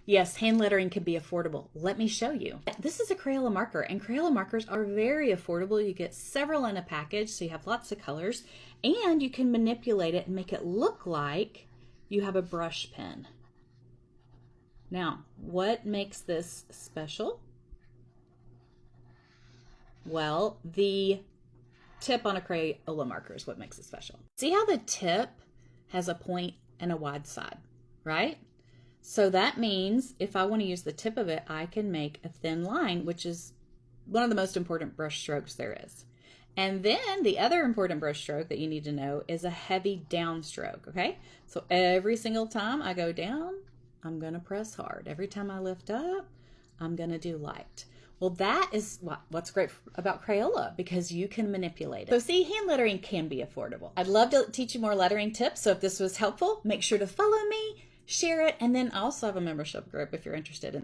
Yes, hand lettering can be affordable. Let me show you. This is a Crayola marker, and Crayola markers are very affordable. You get several in a package, so you have lots of colors, and you can manipulate it and make it look like you have a brush pen. Now, what makes this special? Well, the tip on a Crayola marker is what makes it special. See how the tip has a point and a wide side, right? So that means if I want to use the tip of it, I can make a thin line, which is one of the most important brush strokes there is. And then the other important brush stroke that you need to know is a heavy downstroke, okay? So every single time I go down, I'm going to press hard. Every time I lift up, I'm going to do light. Well, that is what's great about Crayola, because you can manipulate it. So see, hand lettering can be affordable. I'd love to teach you more lettering tips. So if this was helpful, make sure to follow me, share it, and then I also have a membership group if you're interested in